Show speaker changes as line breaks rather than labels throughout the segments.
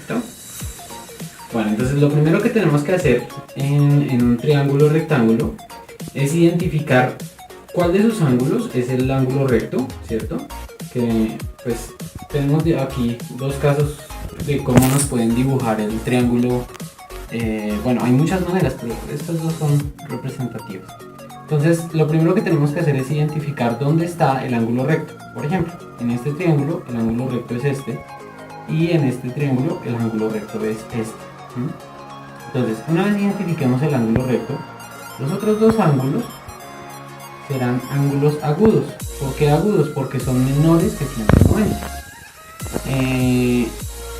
¿Listo? Bueno, entonces lo primero que tenemos que hacer en un triángulo rectángulo es identificar cuál de sus ángulos es el ángulo recto, ¿cierto? Que pues tenemos aquí dos casos de cómo nos pueden dibujar el triángulo. Bueno, hay muchas maneras, pero estas dos son representativas. Entonces, lo primero que tenemos que hacer es identificar dónde está el ángulo recto. Por ejemplo, en este triángulo el ángulo recto es este, y en este triángulo el ángulo recto es este. Entonces, una vez identifiquemos el ángulo recto, los otros dos ángulos serán ángulos agudos. ¿Por qué agudos? Porque son menores que 190.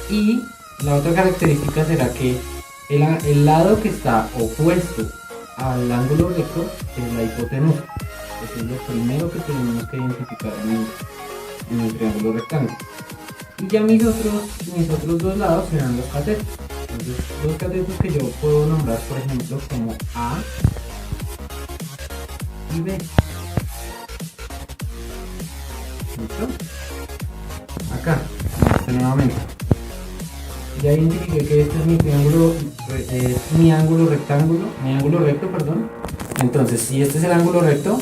Y la otra característica será que el lado que está opuesto al ángulo recto es la hipotenusa. Eso es lo primero que tenemos que identificar en el triángulo rectángulo. Y ya mis otros dos lados serán los catetos. Entonces, los catetos que yo puedo nombrar, por ejemplo, como A y B. ¿Listo? Acá, nuevamente. Ya identifiqué que este es mi triángulo, mi ángulo recto, perdón. Entonces, si este es el ángulo recto,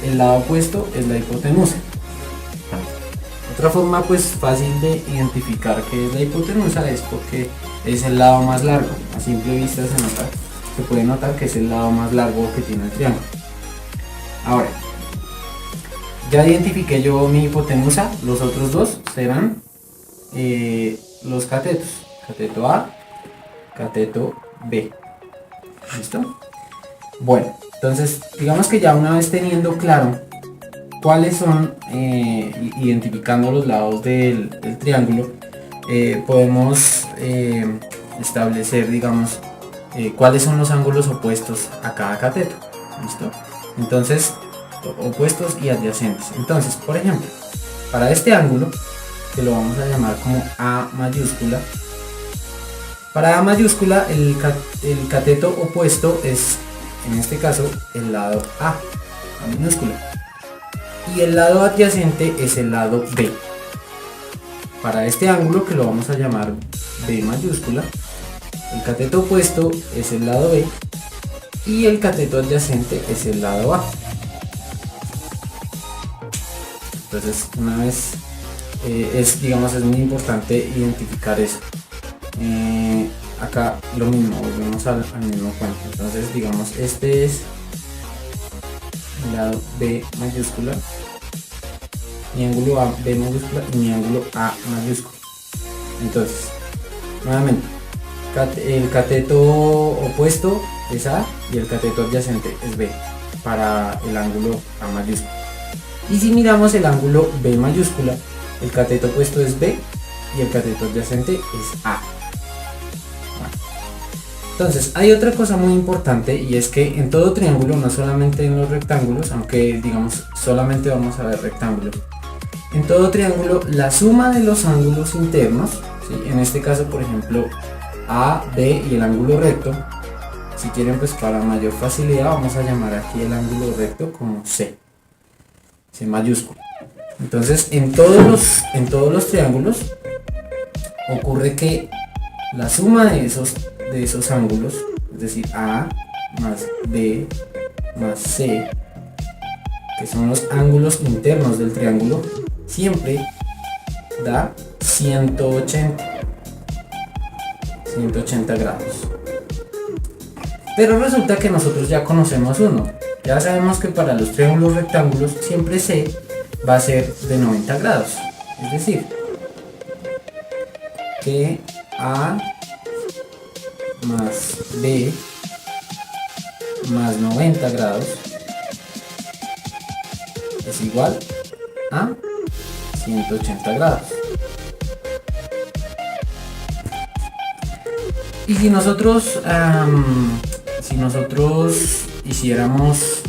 el lado opuesto es la hipotenusa. Otra forma pues fácil de identificar qué es la hipotenusa es porque es el lado más largo. A simple vista se puede notar que es el lado más largo que tiene el triángulo. Ahora, ya identifiqué yo mi hipotenusa, los otros dos serán los catetos. Cateto A, cateto B. ¿Listo? Bueno, entonces digamos que ya una vez teniendo claro cuáles son, identificando los lados del triángulo, podemos establecer, digamos, cuáles son los ángulos opuestos a cada cateto. ¿Listo? Entonces, opuestos y adyacentes. Entonces, por ejemplo, para este ángulo, que lo vamos a llamar como A mayúscula, para A mayúscula el cateto opuesto es, en este caso, el lado A minúscula. Y el lado adyacente es el lado B. Para este ángulo, que lo vamos a llamar B mayúscula, el cateto opuesto es el lado B y el cateto adyacente es el lado A. Entonces, una vez es muy importante identificar eso. Acá lo mismo, volvemos al mismo cuento. Entonces, digamos, este es el lado B mayúscula, mi ángulo A B mayúscula y mi ángulo A mayúscula. Entonces, nuevamente, el cateto opuesto es A y el cateto adyacente es B para el ángulo A mayúscula. Y si miramos el ángulo B mayúscula, el cateto opuesto es B y el cateto adyacente es A. Entonces, hay otra cosa muy importante, y es que en todo triángulo, no solamente en los rectángulos, aunque digamos solamente vamos a ver rectángulos, en todo triángulo la suma de los ángulos internos, ¿sí? En este caso, por ejemplo, A, B y el ángulo recto, si quieren, pues para mayor facilidad vamos a llamar aquí el ángulo recto como C mayúscula. Entonces, en todos los triángulos ocurre que la suma de esos ángulos, es decir, A más B más C, que son los ángulos internos del triángulo, siempre da 180 grados. Pero resulta que nosotros ya conocemos uno. Ya sabemos que para los triángulos rectángulos siempre C va a ser de 90 grados. Es decir, que A más B más 90 grados es igual a 180 grados. Y si nosotros hiciéramos,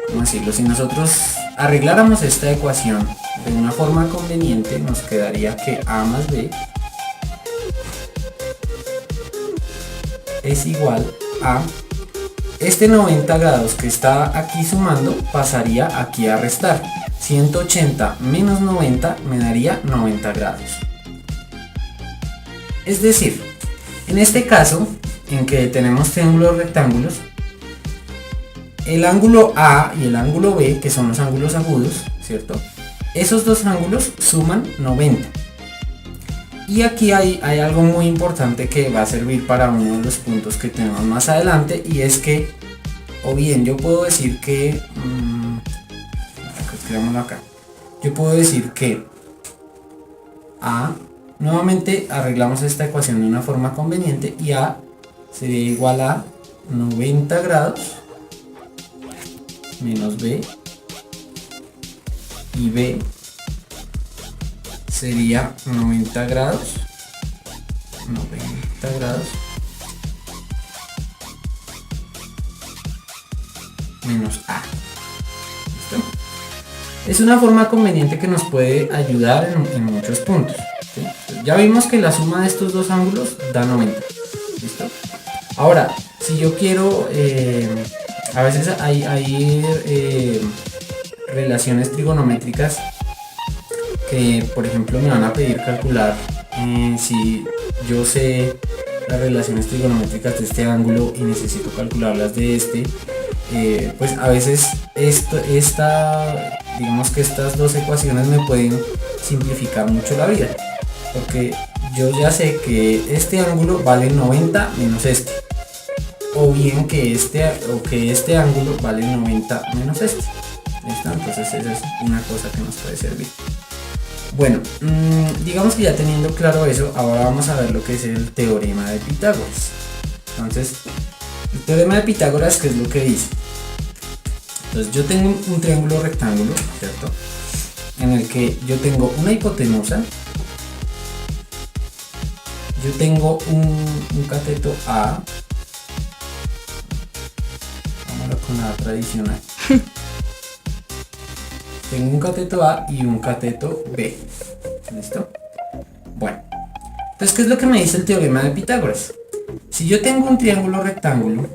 ¿cómo decirlo? Si nosotros arregláramos esta ecuación de una forma conveniente, nos quedaría que A más B es igual a este 90 grados que está aquí sumando, pasaría aquí a restar. 180 menos 90 me daría 90 grados. Es decir, en este caso, en que tenemos triángulos rectángulos, el ángulo A y el ángulo B, que son los ángulos agudos, ¿cierto? Esos dos ángulos suman 90. Y aquí hay algo muy importante que va a servir para uno de los puntos que tenemos más adelante, y es que, o bien yo puedo decir que, escribámoslo acá, yo puedo decir que A, nuevamente arreglamos esta ecuación de una forma conveniente, y A sería igual a 90 grados menos B, y B sería 90 grados menos A. ¿Listo? Es una forma conveniente que nos puede ayudar en muchos puntos, ¿sí? Ya vimos que la suma de estos dos ángulos da 90. ¿Listo? Ahora, si yo quiero, a veces hay relaciones trigonométricas que, por ejemplo, me van a pedir calcular si yo sé las relaciones trigonométricas de este ángulo y necesito calcularlas de este, pues a veces digamos que estas dos ecuaciones me pueden simplificar mucho la vida, porque yo ya sé que este ángulo vale 90 menos este, o bien que este ángulo vale 90 menos este. ¿Listo? Entonces esa es una cosa que nos puede servir. Bueno, digamos que ya teniendo claro eso, ahora vamos a ver lo que es el teorema de Pitágoras. Entonces, el teorema de Pitágoras, ¿qué es lo que dice? Entonces yo tengo un triángulo rectángulo, ¿cierto? En el que yo tengo una hipotenusa, yo tengo un cateto A, vámonos con la tradicional. Tengo un cateto A y un cateto B. ¿Listo? Bueno, entonces, ¿qué es lo que me dice el teorema de Pitágoras? Si yo tengo un triángulo rectángulo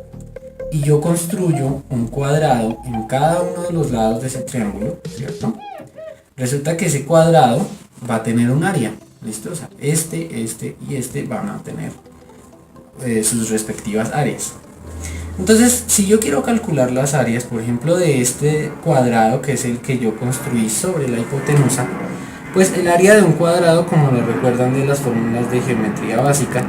y yo construyo un cuadrado en cada uno de los lados de ese triángulo, ¿cierto? Resulta que ese cuadrado va a tener un área. ¿Listo? O sea, este y este van a tener sus respectivas áreas. Entonces, si yo quiero calcular las áreas, por ejemplo, de este cuadrado, que es el que yo construí sobre la hipotenusa, pues el área de un cuadrado, como lo recuerdan de las fórmulas de geometría básica,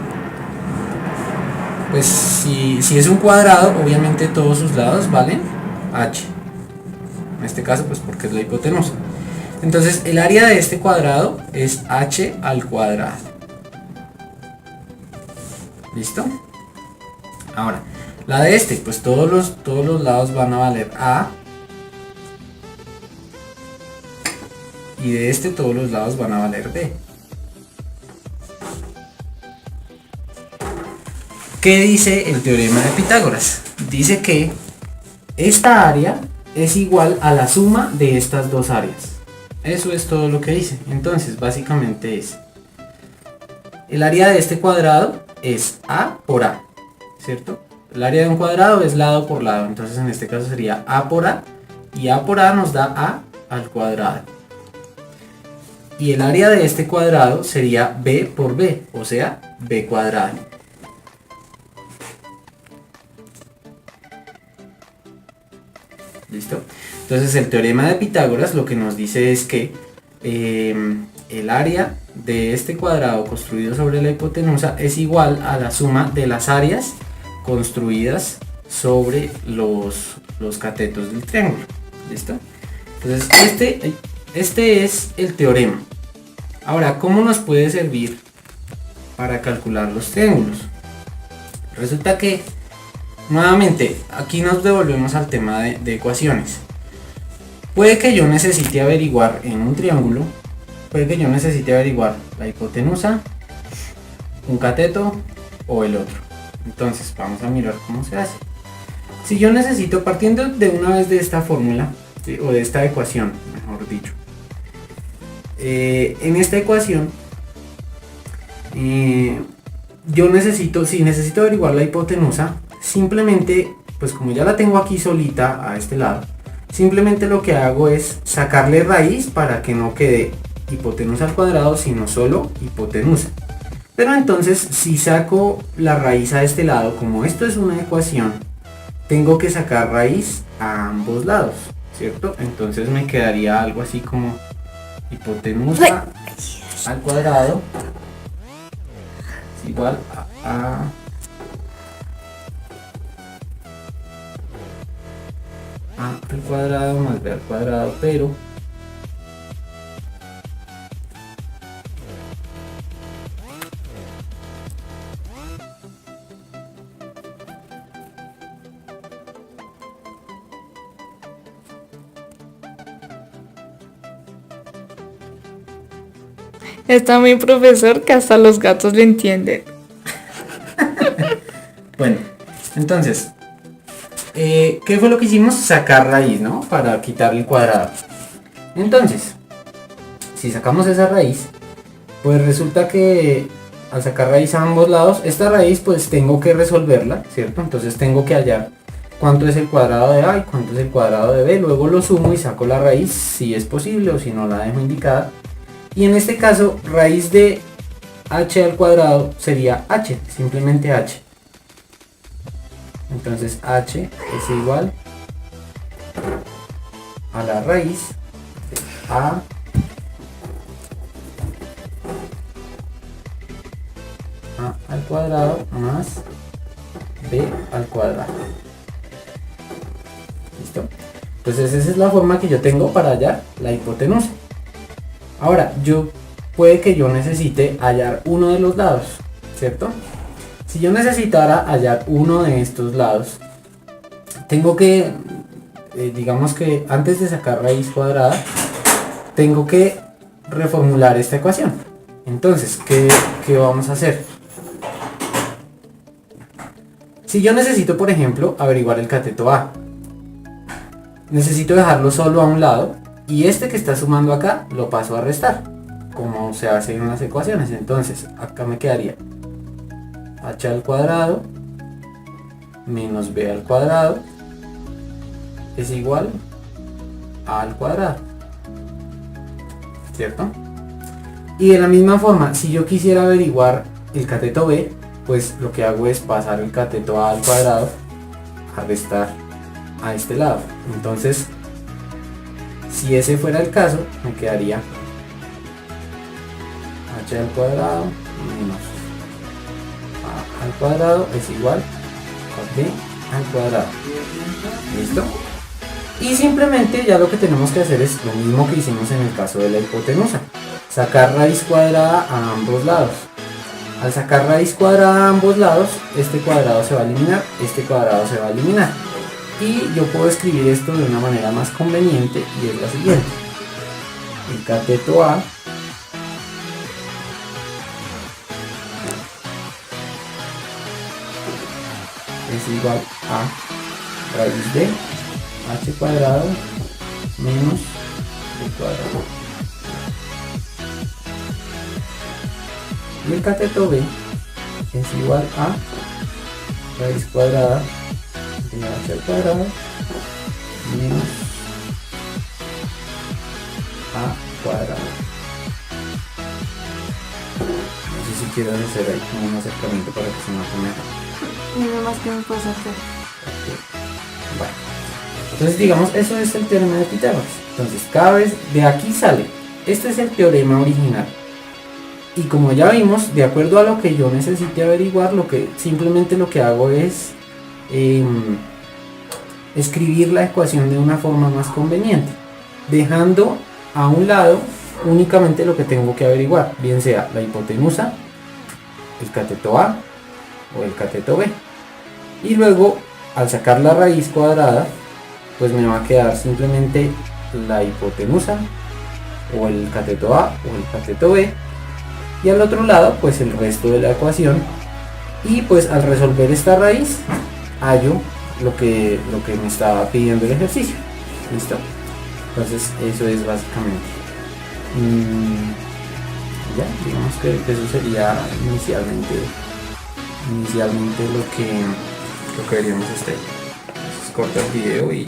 pues si es un cuadrado, obviamente todos sus lados valen h. En este caso, pues porque es la hipotenusa. Entonces, el área de este cuadrado es h al cuadrado. ¿Listo? Ahora, la de este, pues todos los lados van a valer A. Y de este todos los lados van a valer B. ¿Qué dice el teorema de Pitágoras? Dice que esta área es igual a la suma de estas dos áreas. Eso es todo lo que dice. Entonces, básicamente es el área de este cuadrado es A por A, ¿cierto? El área de un cuadrado es lado por lado, entonces en este caso sería A por A, y A por A nos da A al cuadrado. Y el área de este cuadrado sería B por B, o sea, B cuadrado. ¿Listo? Entonces el teorema de Pitágoras lo que nos dice es que el área de este cuadrado construido sobre la hipotenusa es igual a la suma de las áreas construidas sobre los catetos del triángulo. ¿Listo? Entonces este es el teorema. Ahora, ¿cómo nos puede servir para calcular los triángulos? Resulta que nuevamente aquí nos devolvemos al tema de ecuaciones. Puede que yo necesite averiguar en un triángulo, puede que yo necesite averiguar la hipotenusa, un cateto o el otro. Entonces vamos a mirar cómo se hace. Si yo necesito, partiendo de una vez de esta fórmula, ¿sí? O de esta ecuación, mejor dicho, en esta ecuación yo necesito, si necesito averiguar la hipotenusa, simplemente, pues como ya la tengo aquí solita a este lado, simplemente lo que hago es sacarle raíz para que no quede hipotenusa al cuadrado, sino solo hipotenusa. Pero entonces si saco la raíz a este lado, como esto es una ecuación, tengo que sacar raíz a ambos lados, ¿cierto? Entonces me quedaría algo así como hipotenusa al cuadrado es igual a al cuadrado más b al cuadrado, pero
Está muy profesor que hasta los gatos le entienden.
bueno, entonces, ¿qué fue lo que hicimos? Sacar raíz, ¿no? Para quitarle el cuadrado. Entonces, si sacamos esa raíz, pues resulta que al sacar raíz a ambos lados, esta raíz pues tengo que resolverla, ¿cierto? Entonces tengo que hallar cuánto es el cuadrado de A y cuánto es el cuadrado de B. Luego lo sumo y saco la raíz si es posible o si no la dejo indicada. Y en este caso, raíz de h al cuadrado sería h, simplemente h. Entonces h es igual a la raíz de a al cuadrado más b al cuadrado. ¿Listo? Entonces esa es la forma que yo tengo para hallar la hipotenusa. Ahora, puede que yo necesite hallar uno de los lados, ¿cierto? Si yo necesitara hallar uno de estos lados, tengo que, digamos que antes de sacar raíz cuadrada, tengo que reformular esta ecuación. Entonces, ¿qué vamos a hacer? Si yo necesito, por ejemplo, averiguar el cateto A, necesito dejarlo solo a un lado. Y este que está sumando acá lo paso a restar, como se hace en las ecuaciones. Entonces acá me quedaría h al cuadrado menos b al cuadrado es igual a al cuadrado, ¿cierto? Y de la misma forma, si yo quisiera averiguar el cateto b, pues lo que hago es pasar el cateto a al cuadrado a restar a este lado. Entonces, si ese fuera el caso, me quedaría h al cuadrado menos a al cuadrado es igual a b al cuadrado. ¿Listo? Y simplemente ya lo que tenemos que hacer es lo mismo que hicimos en el caso de la hipotenusa. Sacar raíz cuadrada a ambos lados. Al sacar raíz cuadrada a ambos lados, este cuadrado se va a eliminar, este cuadrado se va a eliminar. Y yo puedo escribir esto de una manera más conveniente y es la siguiente. El cateto A es igual a raíz de h cuadrado menos b cuadrado. Y el cateto B es igual a raíz cuadrada de h al cuadrado menos a cuadrado. No sé si quieres hacer ahí como un acercamiento para que se note mejor.
Dime más que me puedes hacer.
Okay. Bueno. Entonces digamos, eso es el teorema de Pitágoras. Entonces cada vez de aquí sale. Este es el teorema original. Y como ya vimos, de acuerdo a lo que yo necesite averiguar, simplemente lo que hago es escribir la ecuación de una forma más conveniente, dejando a un lado únicamente lo que tengo que averiguar, bien sea la hipotenusa, el cateto A o el cateto B. Y luego, al sacar la raíz cuadrada, pues me va a quedar simplemente la hipotenusa o el cateto A o el cateto B. Y al otro lado, pues el resto de la ecuación. Y pues al resolver esta raíz, hallo lo que me estaba pidiendo el ejercicio. Listo. Entonces eso es básicamente. Ya, digamos que eso sería inicialmente lo que veríamos este. Entonces corta el video y